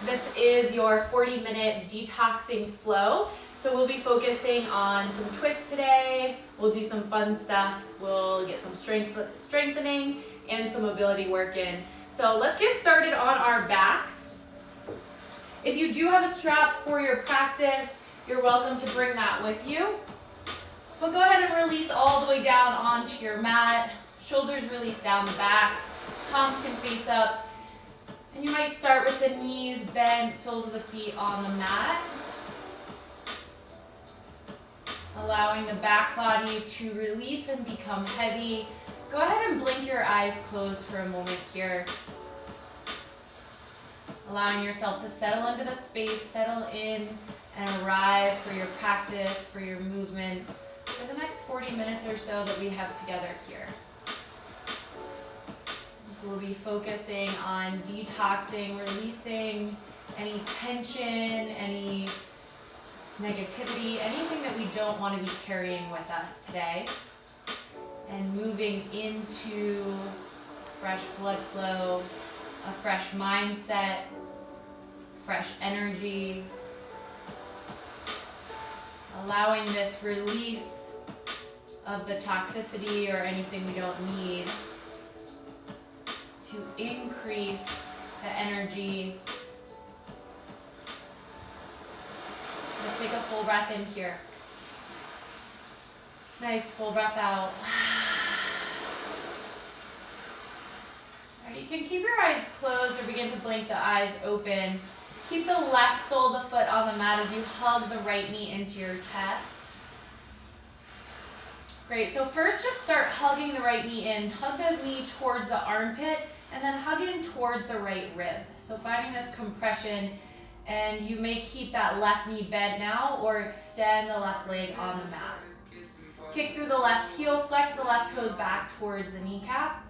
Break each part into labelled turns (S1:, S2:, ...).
S1: This is your 40-minute detoxing flow. So we'll be focusing on some twists today. We'll do some fun stuff. We'll get some strengthening and some mobility work in. So let's get started on our backs. If you do have a strap for your practice, you're welcome to bring that with you. But go ahead and release all the way down onto your mat. Shoulders release down the back. Palms can face up. And you might start with the knees bent, soles of the feet on the mat. Allowing the back body to release and become heavy. Go ahead and blink your eyes closed for a moment here. Allowing yourself to settle into the space, settle in and arrive for your practice, for your movement, for the next 40 minutes or so that we have together here. So we'll be focusing on detoxing, releasing any tension, any negativity, anything that we don't want to be carrying with us today. And moving into fresh blood flow, a fresh mindset, fresh energy. Allowing this release of the toxicity or anything we don't need to increase the energy. Let's take a full breath in here. Nice, full breath out. All right, you can keep your eyes closed or begin to blink the eyes open. Keep the left sole of the foot on the mat as you hug the right knee into your chest. Great, so first just start hugging the right knee in. Hug the knee towards the armpit and then hug in towards the right rib. So finding this compression, and you may keep that left knee bent now or extend the left leg on the mat. Kick through the left heel, flex the left toes back towards the kneecap.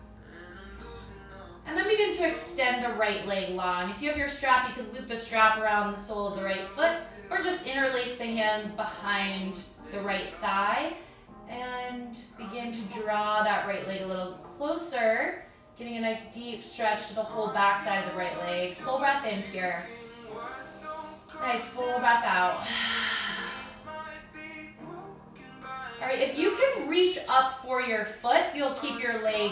S1: And then begin to extend the right leg long. If you have your strap, you could loop the strap around the sole of the right foot or just interlace the hands behind the right thigh and begin to draw that right leg a little closer, getting a nice deep stretch to the whole back side of the right leg. Full breath in here. Nice, full breath out. All right, if you can reach up for your foot, you'll keep your leg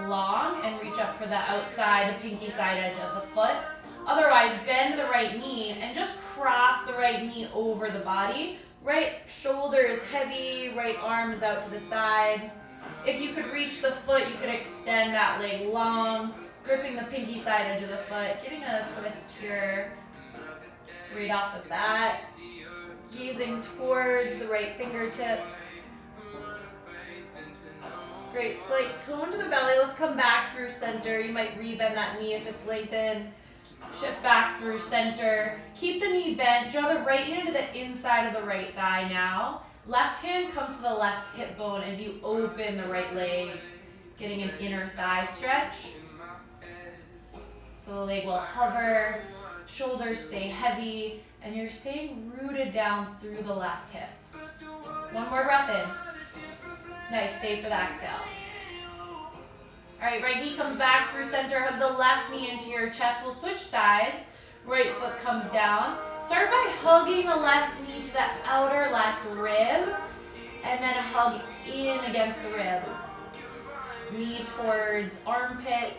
S1: long and reach up for the outside, the pinky side edge of the foot. Otherwise, bend the right knee and just cross the right knee over the body. Right shoulder is heavy, right arm is out to the side. If you could reach the foot, you could extend that leg long, gripping the pinky side edge of the foot, getting a twist here right off the bat. Gazing towards the right fingertips. Great, slight tone to the belly. Let's come back through center. You might rebend that knee if it's lengthened. Shift back through center. Keep the knee bent. Draw the right hand to the inside of the right thigh now. Left hand comes to the left hip bone as you open the right leg, getting an inner thigh stretch. So the leg will hover, shoulders stay heavy, and you're staying rooted down through the left hip. One more breath in. Nice, stay for the exhale. All right, right knee comes back through center. Hug the left knee into your chest. We'll switch sides. Right foot comes down. Start by hugging the left knee to the outer left rib, and then hug in against the rib. Knee towards armpit,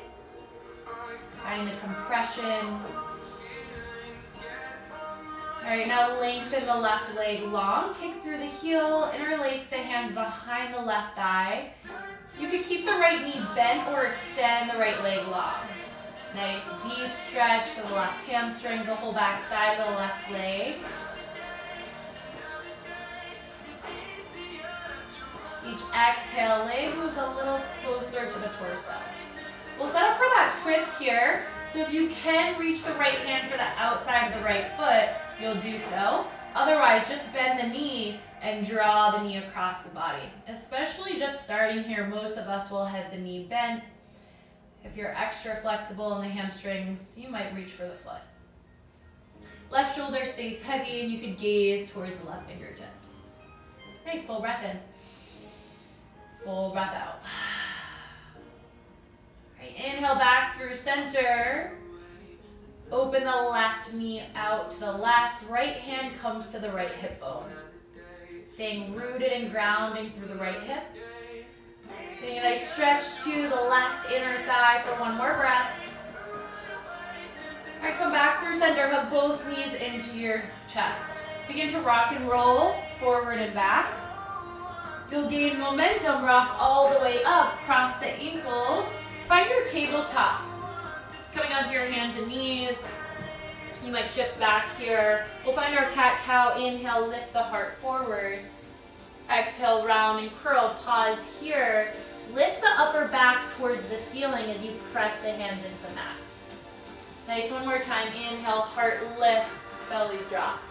S1: find the compression. All right, now lengthen the left leg long, kick through the heel, interlace the hands behind the left thigh. You could keep the right knee bent or extend the right leg long. Nice deep stretch to the left hamstrings, the whole back side of the left leg. Each exhale, leg moves a little closer to the torso. We'll set up for that twist here. So if you can reach the right hand for the outside of the right foot, you'll do so. Otherwise, just bend the knee and draw the knee across the body. Especially just starting here, most of us will have the knee bent. If you're extra flexible in the hamstrings, you might reach for the foot. Left shoulder stays heavy and you could gaze towards the left fingertips. Nice, full breath in. Full breath out. Right, inhale back through center. Open the left knee out to the left. Right hand comes to the right hip bone. Staying rooted and grounding through the right hip. Taking a nice stretch to the left inner thigh for one more breath. All right, come back through center. Hug both knees into your chest. Begin to rock and roll forward and back. You'll gain momentum, rock all the way up, cross the ankles. Find your tabletop. Coming onto your hands and knees. You might shift back here. We'll find our cat-cow. Inhale, lift the heart forward. Exhale, round and curl. Pause here. Lift the upper back towards the ceiling as you press the hands into the mat. Nice, one more time. Inhale, heart lifts, belly drops.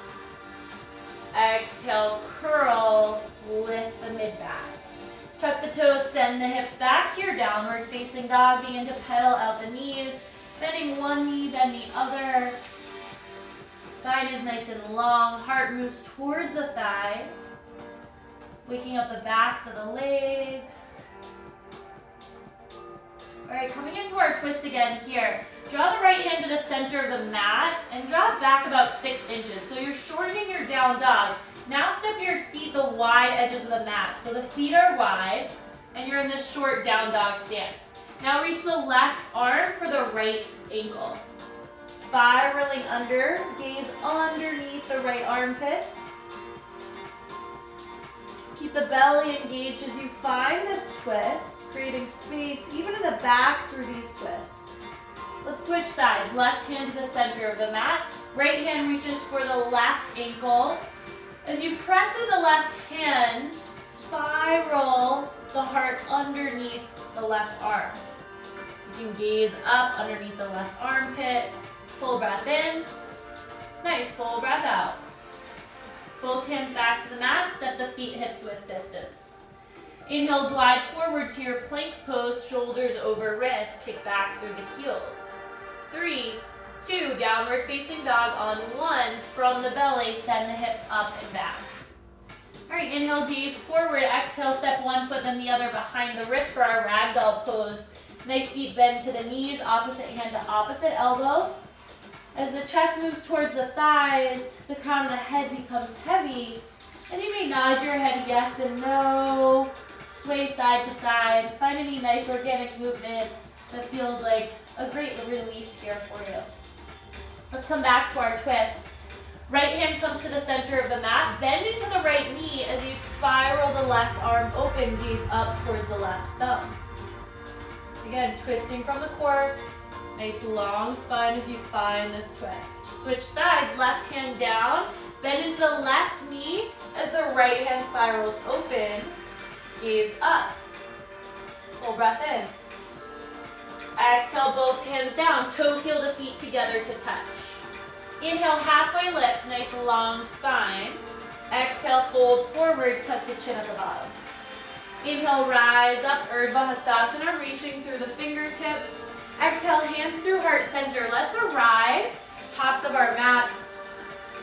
S1: Exhale, curl, lift the mid-back. Tuck the toes, send the hips back to your downward facing dog. Begin to pedal out the knees, bending one knee, then the other. Spine is nice and long, heart moves towards the thighs. Waking up the backs of the legs. All right, coming into our twist again here. Draw the right hand to the center of the mat and draw it back about 6 inches. So you're shortening your down dog. Now step your feet the wide edges of the mat. So the feet are wide and you're in this short down dog stance. Now reach the left arm for the right ankle. Spiraling under, gaze underneath the right armpit. Keep the belly engaged as you find this twist, creating space even in the back through these twists. Let's switch sides. Left hand to the center of the mat. Right hand reaches for the left ankle. As you press with the left hand, spiral the heart underneath the left arm. You can gaze up underneath the left armpit. Full breath in. Nice, full breath out. Both hands back to the mat. Step the feet hips width distance. Inhale, glide forward to your plank pose, shoulders over wrists. Kick back through the heels. 3, 2, downward facing dog on 1. From the belly, send the hips up and back. All right, inhale, gaze forward. Exhale, step one foot, then the other behind the wrist for our Ragdoll Pose. Nice deep bend to the knees, opposite hand to opposite elbow. As the chest moves towards the thighs, the crown of the head becomes heavy, and you may nod your head yes and no, sway side to side, find any nice organic movement that feels like a great release here for you. Let's come back to our twist. Right hand comes to the center of the mat, bend into the right knee as you spiral the left arm open, gaze up towards the left thumb. Again, twisting from the core. Nice long spine as you find this twist. Switch sides, left hand down, bend into the left knee as the right hand spirals open, gaze up. Full breath in. Exhale, both hands down, toe heel the feet together to touch. Inhale, halfway lift, nice long spine. Exhale, fold forward, tuck the chin at the bottom. Inhale, rise up, Urdhva Hastasana, reaching through the fingertips. Exhale, hands through heart center. Let's arrive, tops of our mat,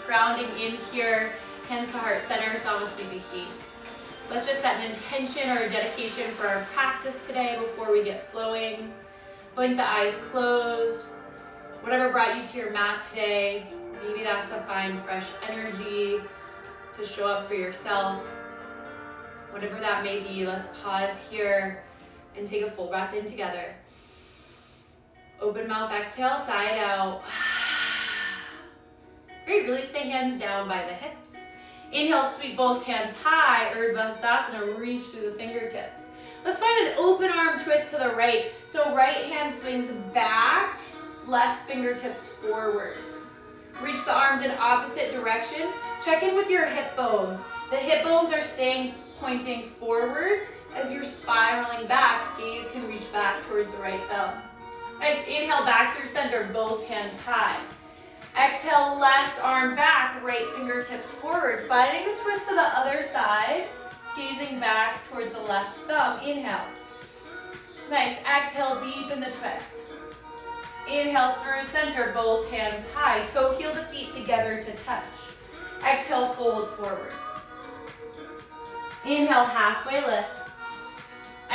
S1: grounding in here, hands to heart center, Samastitihi. Let's just set an intention or a dedication for our practice today before we get flowing. Blink the eyes closed. Whatever brought you to your mat today, maybe that's to find fresh energy, to show up for yourself. Whatever that may be, let's pause here and take a full breath in together. Open mouth, exhale, side out. Great, release the hands down by the hips. Inhale, sweep both hands high, Urdhva Hastasana, reach through the fingertips. Let's find an open arm twist to the right. So right hand swings back, left fingertips forward. Reach the arms in opposite direction. Check in with your hip bones. The hip bones are staying pointing forward. As you're spiraling back, gaze can reach back towards the right thumb. Nice, inhale back through center, both hands high. Exhale, left arm back, right fingertips forward. Finding the twist to the other side, gazing back towards the left thumb. Inhale. Nice, exhale, deepen the twist. Inhale through center, both hands high. Toe heel the feet together to touch. Exhale, fold forward. Inhale, halfway lift.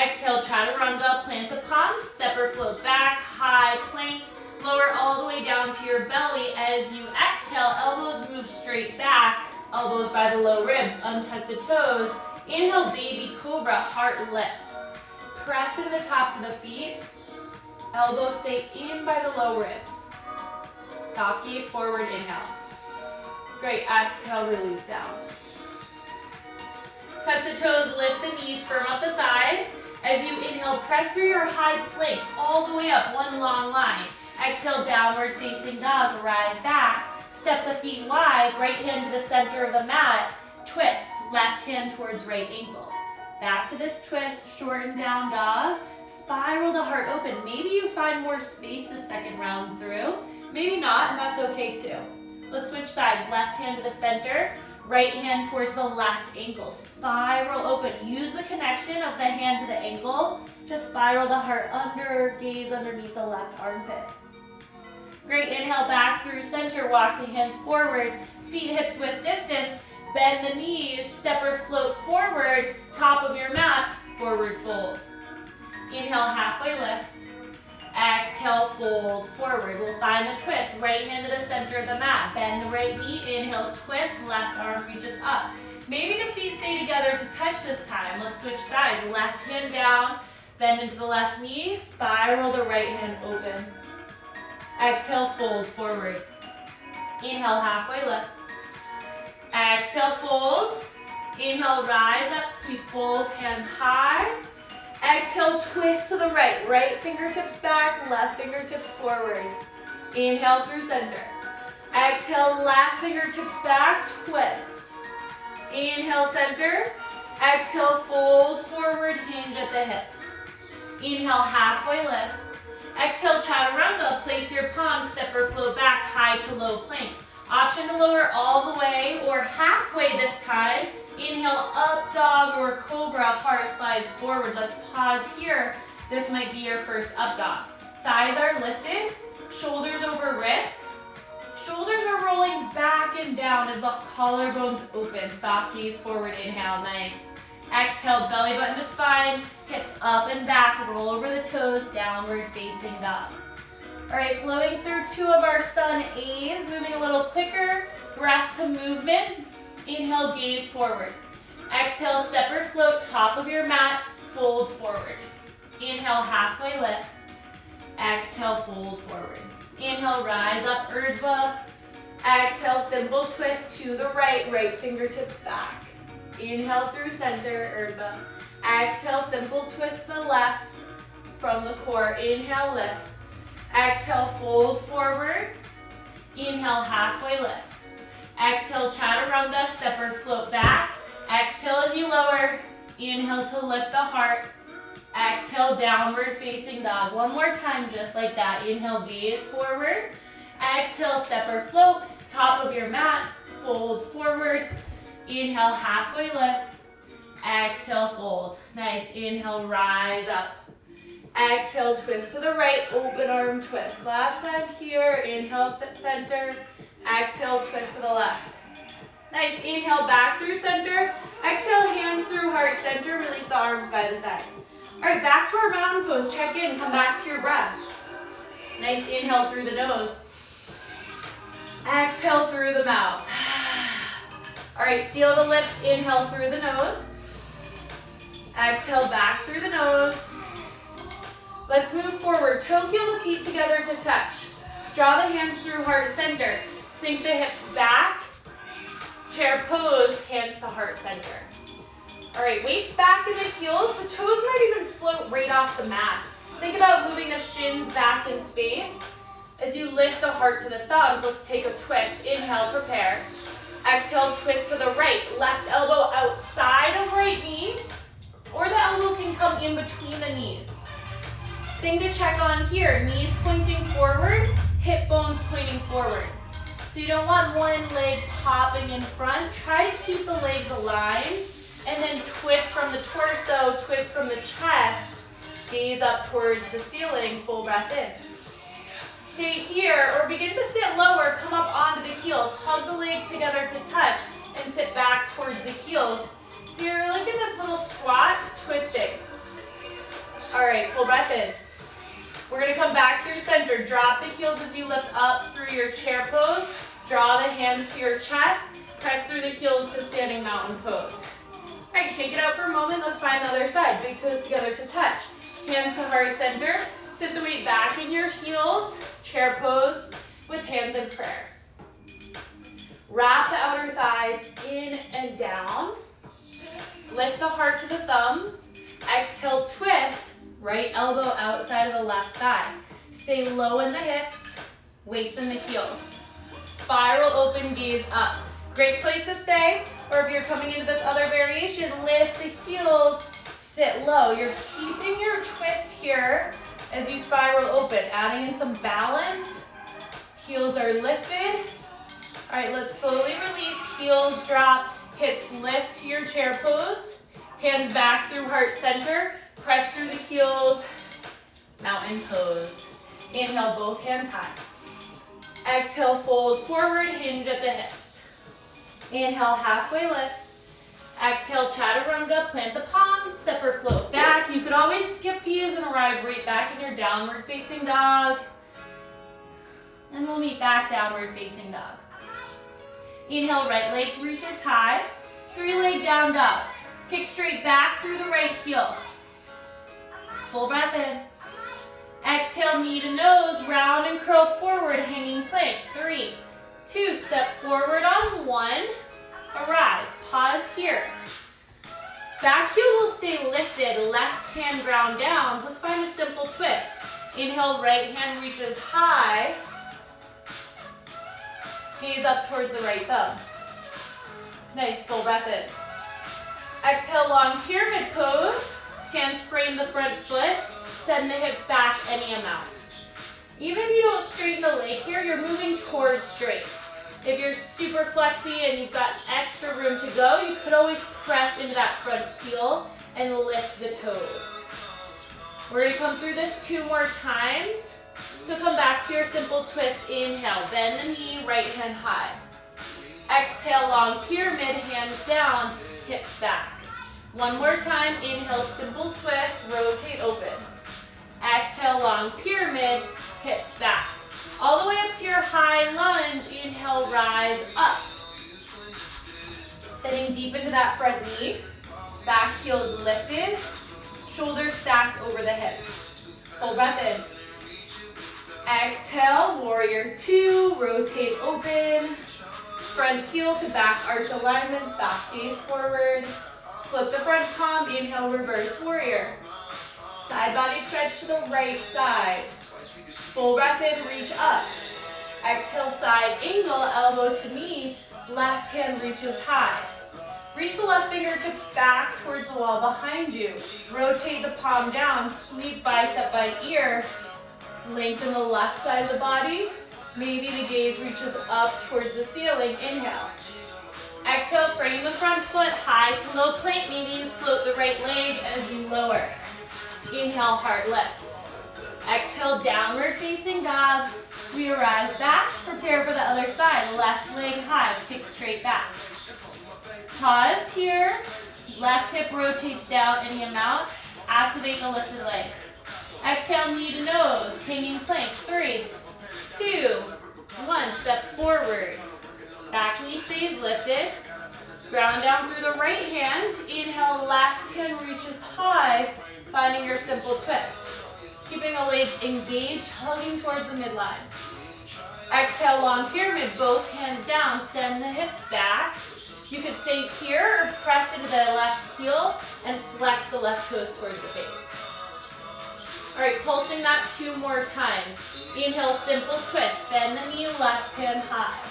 S1: Exhale, chaturanga, plant the palms, step or float back, high plank, Lower all the way down to your belly. As you exhale, elbows move straight back, elbows by the low ribs, untuck the toes. Inhale, baby cobra, heart lifts. Press into the tops of the feet, elbows stay in by the low ribs. Soft gaze forward, inhale. Great, exhale, release down. Tuck the toes, lift the knees, firm up the thighs. As you inhale, press through your high plank all the way up, one long line. Exhale, downward facing dog, ride back. Step the feet wide, right hand to the center of the mat. Twist, left hand towards right ankle. Back to this twist, shorten down dog. Spiral the heart open. Maybe you find more space the second round through. Maybe not, and that's okay too. Let's switch sides. Left hand to the center, right hand towards the left ankle. Spiral open. Use the connection of the hand to the ankle to spiral the heart under, gaze underneath the left armpit. Great, inhale back through center, walk the hands forward, feet hips width distance, bend the knees, step or float forward, top of your mat, forward fold. Inhale, halfway lift. Exhale, fold forward. We'll find the twist. Right hand to the center of the mat. Bend the right knee. Inhale, twist. Left arm reaches up. Maybe the feet stay together to touch this time. Let's switch sides. Left hand down. Bend into the left knee. Spiral the right hand open. Exhale, fold forward. Inhale, halfway lift. Exhale, fold. Inhale, rise up. Sweep both hands high. Exhale, twist to the right. Right fingertips back, left fingertips forward. Inhale through center. Exhale, left fingertips back, twist. Inhale, center. Exhale, fold forward, hinge at the hips. Inhale, halfway lift. Exhale, chaturanga. Place your palms, step or float back, high to low plank. Option to lower all the way or halfway this time. Inhale, up dog or cobra, heart slides forward. Let's pause here. This might be your first up dog. Thighs are lifted, shoulders over wrists. Shoulders are rolling back and down as the collarbones open. Soft gaze forward, inhale, nice. Exhale, belly button to spine, hips up and back, roll over the toes, downward facing dog. All right, flowing through two of our sun A's, moving a little quicker, breath to movement. Inhale, gaze forward. Exhale, step or float, top of your mat, fold forward. Inhale, halfway lift. Exhale, fold forward. Inhale, rise up, Urdhva. Exhale, simple twist to the right, right fingertips back. Inhale through center, Urdhva. Exhale, simple twist to the left from the core. Inhale, lift. Exhale, fold forward. Inhale, halfway lift. Exhale, chaturanga, step or float back. Exhale as you lower. Inhale to lift the heart. Exhale, downward facing dog. One more time, just like that. Inhale, gaze forward. Exhale, step or float. Top of your mat, fold forward. Inhale, halfway lift. Exhale, fold. Nice. Inhale, rise up. Exhale, twist to the right, open arm twist. Last time here, inhale, center. Exhale, twist to the left. Nice, inhale back through center. Exhale, hands through heart center. Release the arms by the side. All right, back to our mountain pose. Check in, come back to your breath. Nice inhale through the nose. Exhale through the mouth. All right, seal the lips, inhale through the nose. Exhale back through the nose. Let's move forward. Toe heel the feet together to touch. Draw the hands through heart center. Sink the hips back. Chair pose, hands to heart center. All right, weights back in the heels. The toes might even float right off the mat. Think about moving the shins back in space. As you lift the heart to the thumbs, let's take a twist. Inhale, prepare. Exhale, twist to the right. Left elbow outside of right knee, or the elbow can come in between the knees. Thing to check on here, knees pointing forward, hip bones pointing forward. So you don't want one leg popping in front. Try to keep the legs aligned, and then twist from the torso, twist from the chest, gaze up towards the ceiling, full breath in. Stay here, or begin to sit lower, come up onto the heels, hug the legs together to touch, and sit back towards the heels. So you're like in this little squat, twisting. All right, full breath in. We're gonna come back through center, drop the heels up through your chair pose. Draw the hands to your chest. Press through the heels to standing mountain pose. All right, shake it out for a moment. Let's find the other side. Big toes together to touch. Hands to heart center. Sit the weight back in your heels. Chair pose with hands in prayer. Wrap the outer thighs in and down. Lift the heart to the thumbs. Exhale, twist. Right elbow outside of the left thigh. Stay low in the hips. Weights in the heels. Spiral open, gaze up. Great place to stay. Or if you're coming into this other variation, lift the heels. Sit low. You're keeping your twist here as you spiral open. Adding in some balance. Heels are lifted. All right, let's slowly release. Heels drop. Hips lift to your chair pose. Hands back through heart center. Press through the heels. Mountain pose. Inhale, both hands high. Exhale, fold forward, hinge at the hips. Inhale, halfway lift. Exhale, chaturanga, plant the palms, step or float back. You could always skip these and arrive right back in your downward facing dog. And we'll meet back downward facing dog. Inhale, right leg reaches high. 3-leg down dog. Kick straight back through the right heel. Full breath in. Exhale, knee to nose, round and curl forward, hanging plank. 3, 2, step forward on 1. Arrive, pause here. Back heel will stay lifted, left hand ground down. Let's find a simple twist. Inhale, right hand reaches high. Gaze up towards the right thumb. Nice, full breath in. Exhale, long pyramid pose. Hands frame the front foot. Send the hips back any amount. Even if you don't straighten the leg here, you're moving towards straight. If you're super flexy and you've got extra room to go, you could always press into that front heel and lift the toes. We're going to come through this 2 more times. So come back to your simple twist. Inhale, bend the knee, right hand high. Exhale, long pyramid, hands down, hips back. 1 more time. Inhale, simple twist, rotate open. Exhale, long pyramid, hips back. All the way up to your high lunge. Inhale, rise up. Getting deep into that front knee. Back heels lifted. Shoulders stacked over the hips. Full breath in. Exhale, warrior 2. Rotate open. Front heel to back arch alignment. Soft gaze forward. Flip the front palm. Inhale, reverse warrior. Side body stretch to the right side. Full breath in, reach up. Exhale, side angle, elbow to knee. Left hand reaches high. Reach the left fingertips back towards the wall behind you. Rotate the palm down, sweep bicep by ear. Lengthen the left side of the body. Maybe the gaze reaches up towards the ceiling. Inhale. Exhale, frame the front foot, high to low plank. Maybe you float the right leg as you lower. Inhale, heart lifts. Exhale, downward facing dog. We arrive back, prepare for the other side. Left leg high, kick straight back. Pause here. Left hip rotates down any amount. Activate the lifted leg. Exhale, knee to nose, hanging plank. 3, 2, 1. Step forward. Back knee stays lifted. Ground down through the right hand. Inhale, left hand reaches high, finding your simple twist. Keeping the legs engaged, hugging towards the midline. Exhale, long pyramid, both hands down. Send the hips back. You could stay here or press into the left heel and flex the left toes towards the face. All right, pulsing that 2 more times. Inhale, simple twist. Bend the knee, left hand high.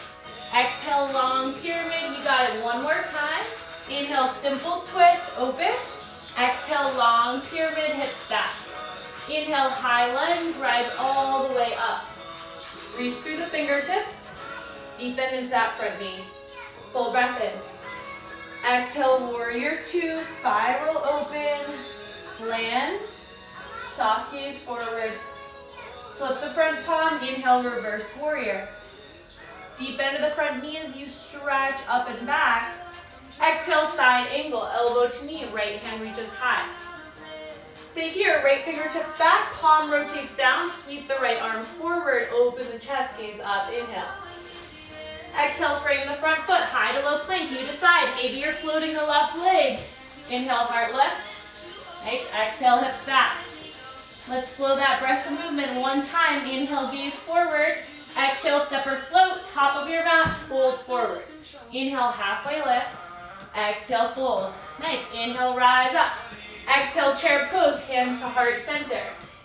S1: Exhale, long pyramid. You got it 1 more time. Inhale, simple twist, open. Exhale, long pyramid, hips back. Inhale, high lunge, rise all the way up. Reach through the fingertips. Deepen into that front knee. Full breath in. Exhale, warrior 2, spiral open. Land. Soft gaze forward. Flip the front palm. Inhale, reverse warrior. Deep into the front knee as you stretch up and back. Exhale, side angle, elbow to knee, right hand reaches high. Stay here, right fingertips back, palm rotates down, sweep the right arm forward, open the chest, gaze up, inhale. Exhale, frame the front foot, high to low plank, you decide. Maybe you're floating the left leg. Inhale, heart lifts. Nice, exhale, hips back. Let's flow that breath and movement one time. Inhale, gaze forward. Exhale, step or float, top of your mat, fold forward. Inhale, halfway lift. Exhale, fold. Nice, inhale, rise up. Exhale, chair pose, hands to heart center.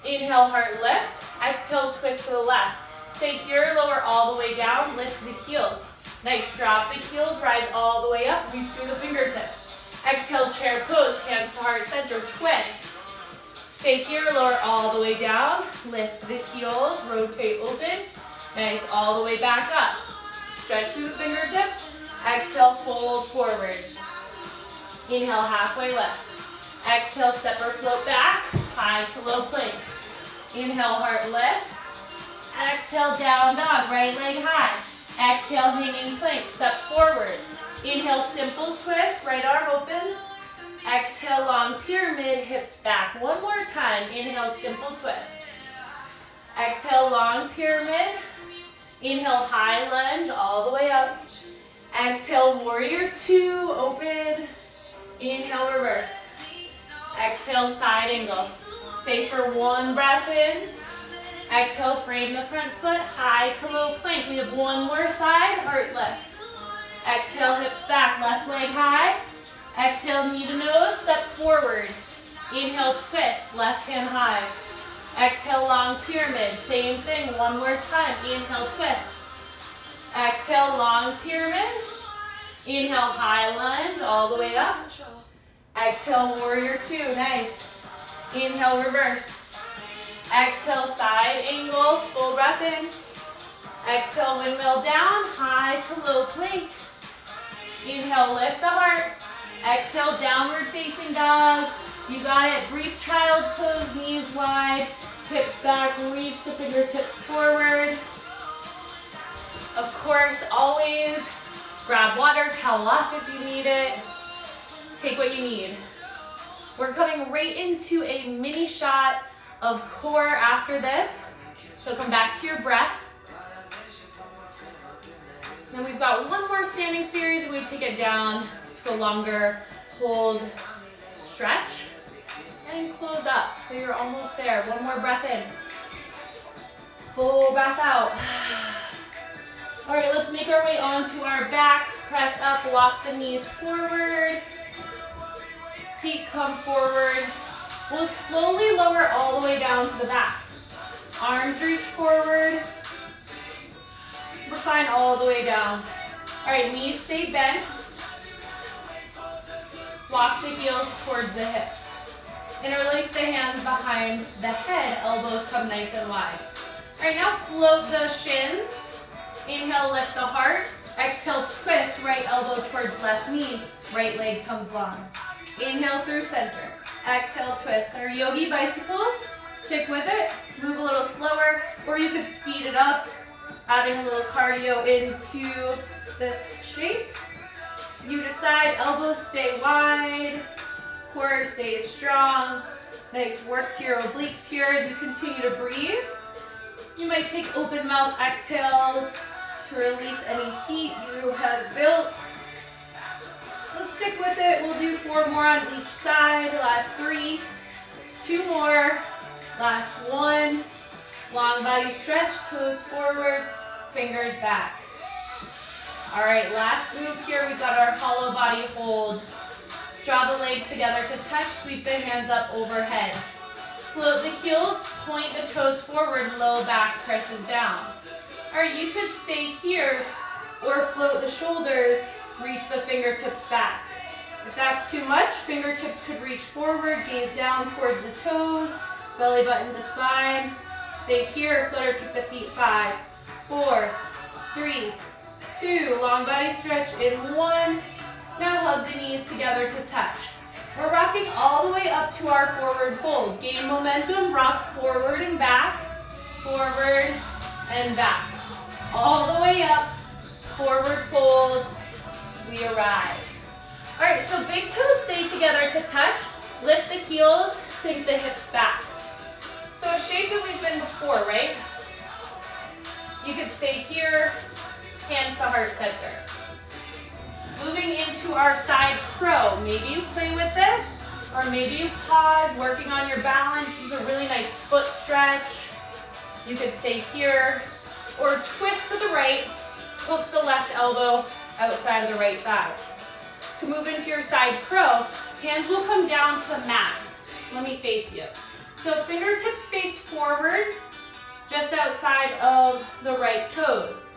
S1: Inhale, heart lifts. Exhale, twist to the left. Stay here, lower all the way down, lift the heels. Nice, drop the heels, rise all the way up, reach through the fingertips. Exhale, chair pose, hands to heart center, twist. Stay here, lower all the way down, lift the heels, rotate open. Nice, all the way back up. Stretch through the fingertips. Exhale, fold forward. Inhale, halfway lift. Exhale, step or float back, high to low plank. Inhale, heart lifts. Exhale, down dog, right leg high. Exhale, hanging plank, step forward. Inhale, simple twist, right arm opens. Exhale, long pyramid, hips back. One more time. Inhale, simple twist. Exhale, long pyramid. Inhale, high lunge, all the way up. Exhale, warrior two, open. Inhale, reverse. Exhale, side angle. Stay for one breath in. Exhale, frame the front foot, high to low plank. We have one more side, heart lifts. Exhale, hips back, left leg high. Exhale, knee to nose, step forward. Inhale, twist, left hand high. Exhale, long pyramid, same thing, one more time. Inhale, twist. Exhale, long pyramid. Inhale, high lunge, all the way up. Exhale, warrior two, nice. Inhale, reverse. Exhale, side angle, full breath in. Exhale, windmill down, high to low plank. Inhale, lift the heart. Exhale, downward facing dog. You got it. Brief child's pose, knees wide, hips back, reach the fingertips forward. Of course, always grab water, towel off if you need it. Take what you need. We're coming right into a mini shot of core after this. So come back to your breath. Then we've got one more standing series. We take it down to a longer hold stretch and close up. So you're almost there. One more breath in. Full breath out. All right, let's make our way onto our backs. Press up, walk the knees forward. Feet come forward. We'll slowly lower all the way down to the back. Arms reach forward. Recline all the way down. All right, knees stay bent. Walk the heels towards the hips. Interlace the hands behind the head. Elbows come nice and wide. All right, now float the shins. Inhale, lift the heart. Exhale, twist, right elbow towards left knee. Right leg comes long. Inhale through center. Exhale, twist. Our yogi bicycles, stick with it. Move a little slower, or you could speed it up, adding a little cardio into this shape. You decide, elbows stay wide, core stays strong. Nice work to your obliques here as you continue to breathe. You might take open mouth exhales to release any heat you have built. Let's stick with it. We'll do 4 more on each side. Last 3, 2 more. Last 1. Long body stretch, toes forward, fingers back. All right, last move here. We've got our hollow body hold. Draw the legs together to touch, sweep the hands up overhead. Float the heels, point the toes forward, low back presses down. All right, you could stay here or float the shoulders, reach the fingertips back. If that's too much, fingertips could reach forward, gaze down towards the toes, belly button to spine. Stay here, flutter, kick the feet. 5, 4, 3, 2, long body stretch in 1. Now hug the knees together to touch. We're rocking all the way up to our forward fold. Gain momentum, rock forward and back, forward and back. All the way up, forward fold, we arrive. All right, so big toes stay together to touch. Lift the heels, sink the hips back. So a shape that we've been before, right? You could stay here, hands to heart center. Moving into our side crow. Maybe you play with this, or maybe you pause, working on your balance. This is a really nice foot stretch. You could stay here, or twist to the right, hook the left elbow outside of the right thigh. To move into your side crow, hands will come down to the mat. Let me face you. So fingertips face forward, just outside of the right toes.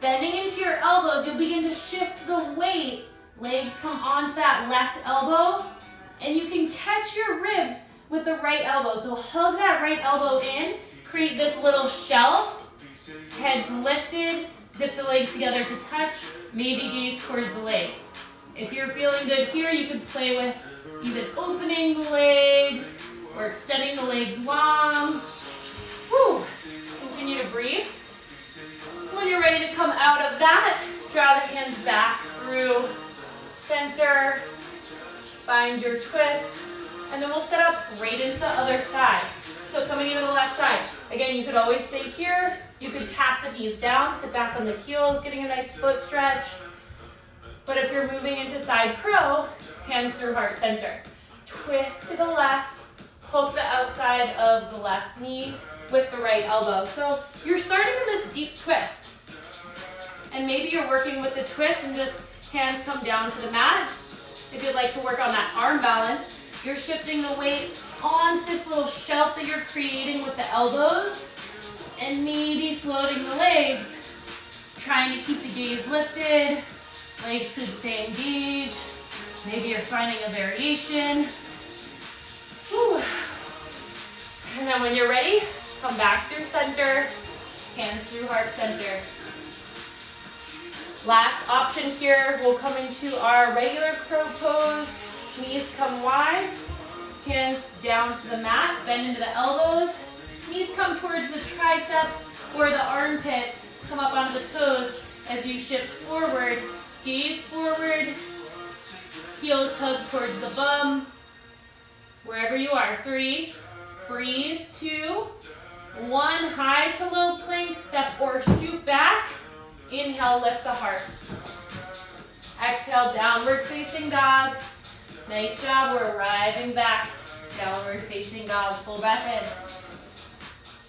S1: Bending into your elbows, you'll begin to shift the weight. Legs come onto that left elbow, and you can catch your ribs with the right elbow. So hug that right elbow in, create this little shelf. Heads lifted, zip the legs together to touch, maybe gaze towards the legs. If you're feeling good here, you can play with even opening the legs or extending the legs long. Whew. Continue to breathe. When you're ready to come out of that, draw the hands back through center, find your twist, and then we'll set up right into the other side. So coming into the left side. Again, you could always stay here. You could tap the knees down, sit back on the heels, getting a nice foot stretch. But if you're moving into side crow, hands through heart center. Twist to the left, hook the outside of the left knee with the right elbow. So you're starting in this deep twist. And maybe you're working with the twist and just hands come down to the mat. If you'd like to work on that arm balance, you're shifting the weight onto this little shelf that you're creating with the elbows and maybe floating the legs, trying to keep the gaze lifted. Legs could stay engaged. Maybe you're finding a variation. Whew. And then when you're ready, come back through center, hands through heart center. Last option here, we'll come into our regular crow pose. Knees come wide, hands down to the mat, bend into the elbows. Knees come towards the triceps or the armpits, come up onto the toes as you shift forward. Gaze forward, heels hug towards the bum. Wherever you are, 3, breathe, 2, 1, high to low plank, step or shoot back. Inhale, lift the heart. Exhale, downward facing dog. Nice job, we're arriving back. Downward facing dog, full breath in.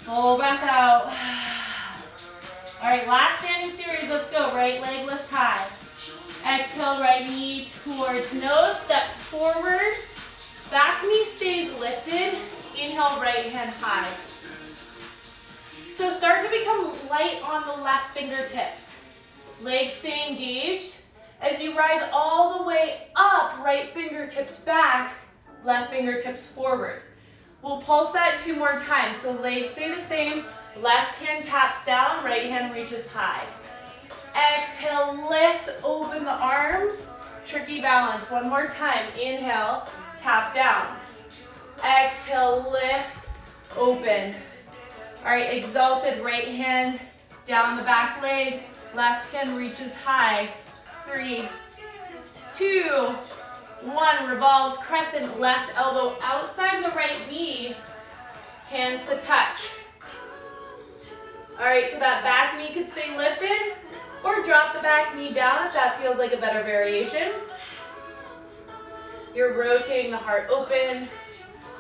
S1: Full breath out. All right, last standing series, let's go. Right leg lifts high. Exhale, right knee towards nose, step forward. Back knee stays lifted. Inhale, right hand high. So start to become light on the left fingertips. Legs stay engaged. As you rise all the way up, right fingertips back, left fingertips forward. We'll pulse that 2 more times. So legs stay the same. Left hand taps down, right hand reaches high. Exhale, lift, open the arms. Tricky balance. 1 more time. Inhale, tap down. Exhale, lift, open. All right, exalted right hand down the back leg. Left hand reaches high. 3, 2, 1. Revolved crescent. Left elbow outside the right knee. Hands to touch. All right, so that back knee could stay lifted, or drop the back knee down if that feels like a better variation. You're rotating the heart open,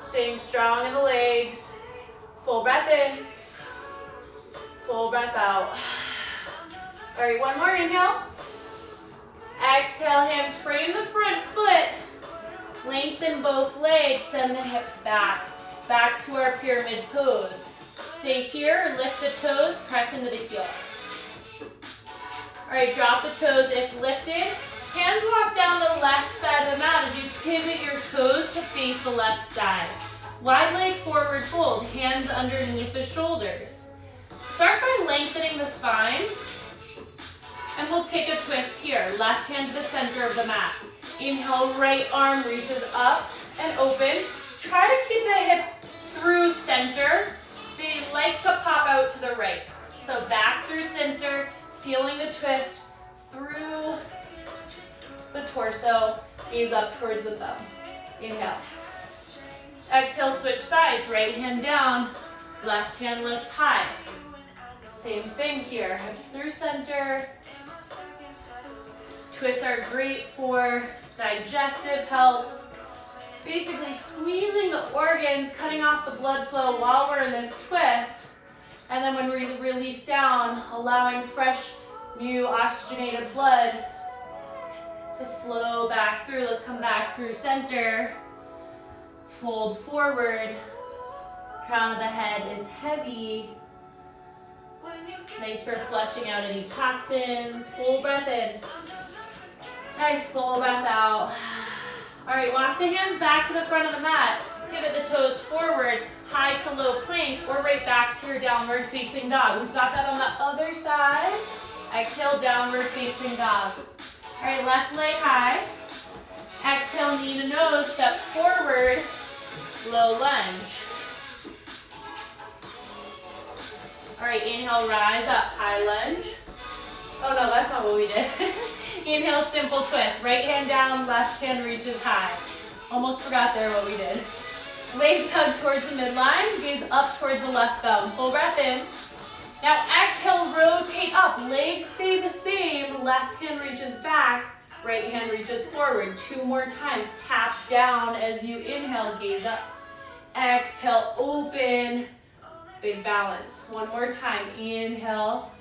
S1: staying strong in the legs. Full breath in, full breath out. All right, 1 more inhale. Exhale, hands frame the front foot. Lengthen both legs, send the hips back. Back to our pyramid pose. Stay here, lift the toes, press into the heel. All right, drop the toes if lifted. Hands walk down the left side of the mat as you pivot your toes to face the left side. Wide leg forward fold, hands underneath the shoulders. Start by lengthening the spine, and we'll take a twist here. Left hand to the center of the mat. Inhale, right arm reaches up and open. Try to keep the hips through center. They like to pop out to the right. So back through center, feeling the twist through the torso, gaze up towards the thumb. Inhale. Exhale, switch sides. Right hand down, left hand lifts high. Same thing here, hips through center. Twists are great for digestive health. Basically squeezing the organs, cutting off the blood flow while we're in this twist. And then when we release down, allowing fresh, new oxygenated blood to flow back through. Let's come back through center. Fold forward. Crown of the head is heavy. Nice for flushing out any toxins. Full breath in. Nice, full breath out. All right, walk the hands back to the front of the mat. Pivot the toes forward, high to low plank, or right back to your downward facing dog. We've got that on the other side. Exhale, downward facing dog. All right, left leg high. Exhale, knee to nose, step forward, low lunge. All right, inhale, rise up, high lunge. Oh no, that's not what we did. Inhale, simple twist. Right hand down, left hand reaches high. Almost forgot there what we did. Legs hug towards the midline, gaze up towards the left thumb. Full breath in. Now exhale, rotate up. Legs stay the same. Left hand reaches back, right hand reaches forward. 2 more times. Tap down as you inhale, gaze up. Exhale, open. Big balance. 1 more time. Inhale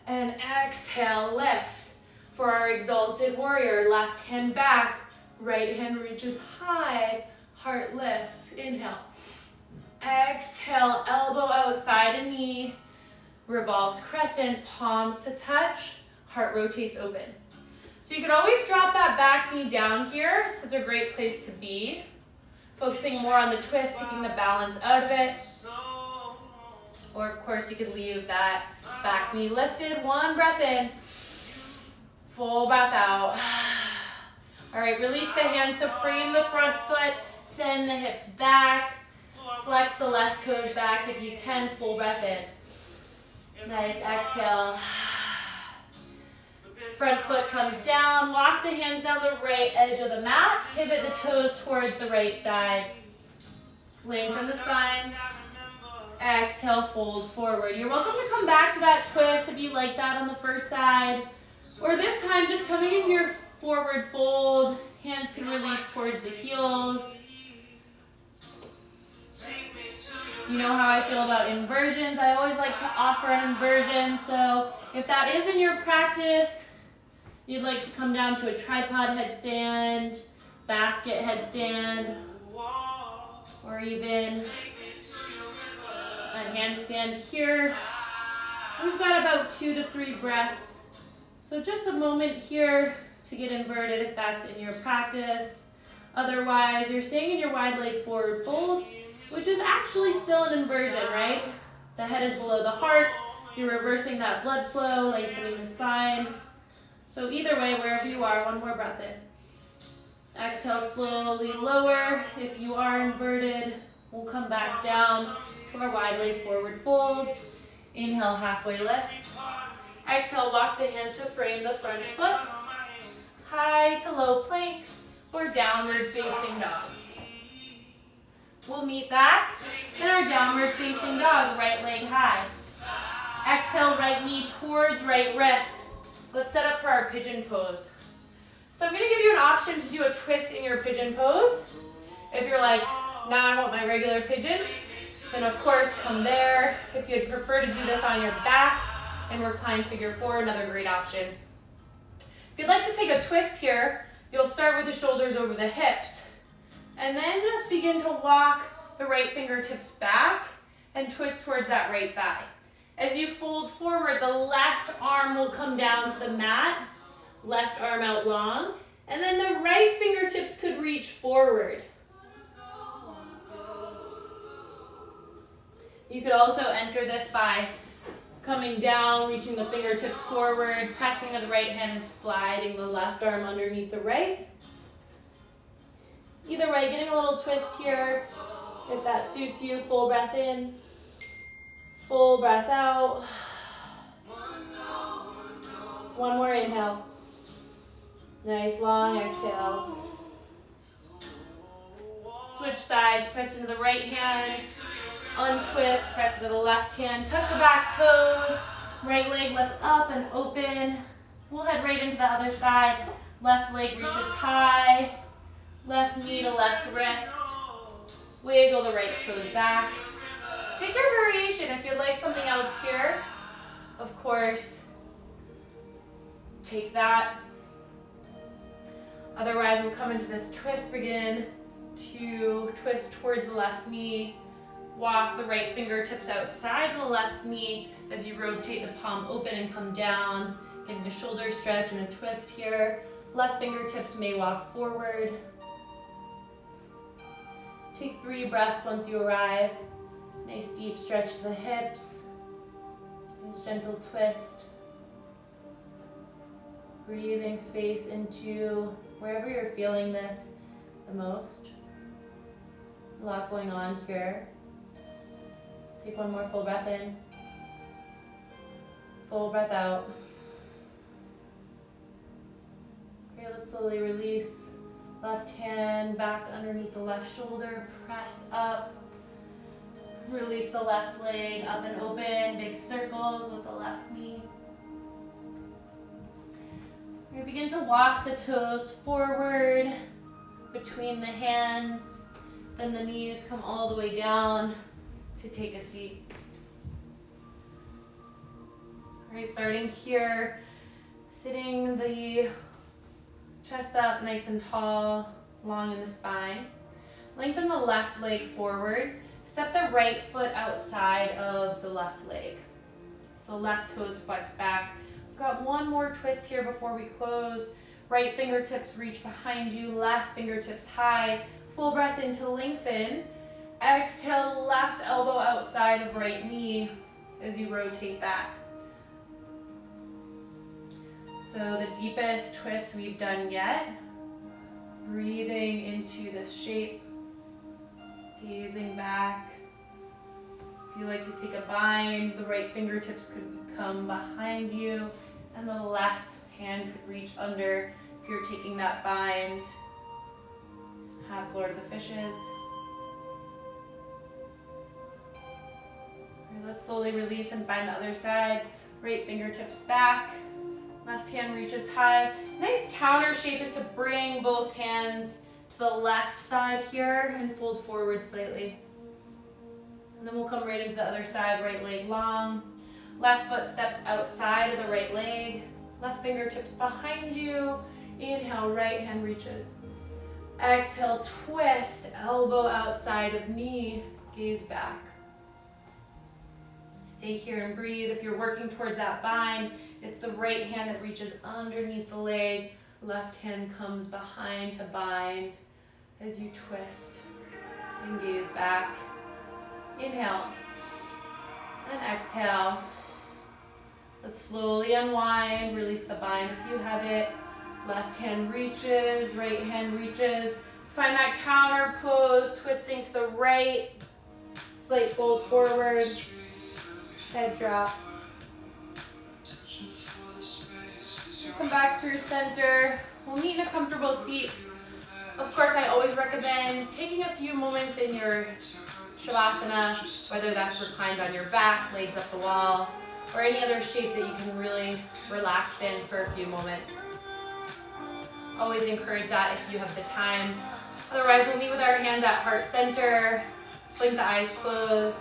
S1: and exhale, lift. For our Exalted Warrior, left hand back, right hand reaches high, heart lifts. Inhale. Exhale, elbow outside a knee, revolved crescent, palms to touch, heart rotates open. So you could always drop that back knee down here. It's a great place to be. Focusing more on the twist, taking the balance out of it. Or of course you could leave that back knee lifted. 1 breath in. Full breath out. All right, release the hands to frame the front foot. Send the hips back. Flex the left toes back if you can. Full breath in. Nice, exhale. Front foot comes down. Walk the hands down the right edge of the mat. Pivot the toes towards the right side. Lengthen the spine. Exhale, fold forward. You're welcome to come back to that twist if you like that on the first side. Or this time, just coming into your forward fold. Hands can release towards the heels. You know how I feel about inversions. I always like to offer an inversion. So if that is in your practice, you'd like to come down to a tripod headstand, basket headstand, or even a handstand here. We've got about 2 to 3 breaths. So just a moment here to get inverted if that's in your practice. Otherwise, you're staying in your wide leg forward fold, which is actually still an inversion, right? The head is below the heart. You're reversing that blood flow, lengthening the spine. So either way, wherever you are, 1 more breath in. Exhale, slowly lower. If you are inverted, we'll come back down to our wide leg forward fold. Inhale, halfway lift. Exhale, walk the hands to frame the front foot. High to low plank or downward facing dog. We'll meet back in our downward facing dog, right leg high. Exhale, right knee towards right wrist. Let's set up for our pigeon pose. So I'm going to give you an option to do a twist in your pigeon pose. If you're like, nah, I want my regular pigeon, then of course come there. If you'd prefer to do this on your back and recline figure 4, another great option. If you'd like to take a twist here, you'll start with the shoulders over the hips and then just begin to walk the right fingertips back and twist towards that right thigh. As you fold forward, the left arm will come down to the mat, left arm out long, and then the right fingertips could reach forward. You could also enter this by coming down, reaching the fingertips forward, pressing to the right hand and sliding the left arm underneath the right. Either way, getting a little twist here. If that suits you, full breath in, full breath out. 1 more inhale. Nice long exhale. Switch sides, press into the right hand, untwist, press into the left hand, tuck the back toes, right leg lifts up and open. We'll head right into the other side. Left leg reaches high, left knee to left wrist. Wiggle the right toes back. Take your variation if you'd like something else here. Of course, take that. Otherwise, we'll come into this twist, begin to twist towards the left knee. Walk the right fingertips outside of the left knee as you rotate the palm open and come down. Getting a shoulder stretch and a twist here. Left fingertips may walk forward. Take 3 breaths once you arrive. Nice deep stretch to the hips. Nice gentle twist. Breathing space into wherever you're feeling this the most. A lot going on here. Take one more full breath in. Full breath out. Okay, let's slowly release. Left hand back underneath the left shoulder. Press up. Release the left leg up and open. Big circles with the left knee. We begin to walk the toes forward between the hands. Then the knees come all the way down to take a seat. All right, starting here, sitting the chest up nice and tall, long in the spine. Lengthen the left leg forward. Step the right foot outside of the left leg. So left toes flex back. We've got one more twist here before we close. Right fingertips reach behind you, left fingertips high. Full breath in to lengthen. Exhale, left elbow outside of right knee as you rotate back. So the deepest twist we've done yet. Breathing into this shape. Gazing back. If you like to take a bind, the right fingertips could come behind you and the left hand could reach under if you're taking that bind. Half floor to the fishes. All right, let's slowly release and find the other side. Right fingertips back. Left hand reaches high. Nice counter shape is to bring both hands to the left side here and fold forward slightly. And then we'll come right into the other side, right leg long. Left foot steps outside of the right leg. Left fingertips behind you. Inhale, right hand reaches. Exhale, twist, elbow outside of knee, gaze back. Stay here and breathe. If you're working towards that bind, it's the right hand that reaches underneath the leg. Left hand comes behind to bind as you twist and gaze back. Inhale and exhale. Let's slowly unwind, release the bind if you have it. Left hand reaches, right hand reaches. Let's find that counter pose, twisting to the right. Slight fold forward, head drop. Come back through center. We'll meet in a comfortable seat. Of course, I always recommend taking a few moments in your Shavasana, whether that's reclined on your back, legs up the wall, or any other shape that you can really relax in for a few moments. Always encourage that if you have the time. Otherwise, we'll meet with our hands at heart center, blink the eyes closed.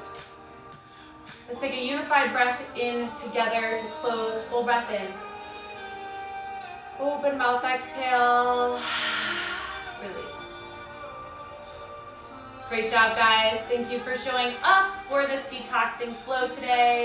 S1: Let's take a unified breath in together to close. Full breath in. Open mouth, exhale. Release. Great job, guys. Thank you for showing up for this detoxing flow today.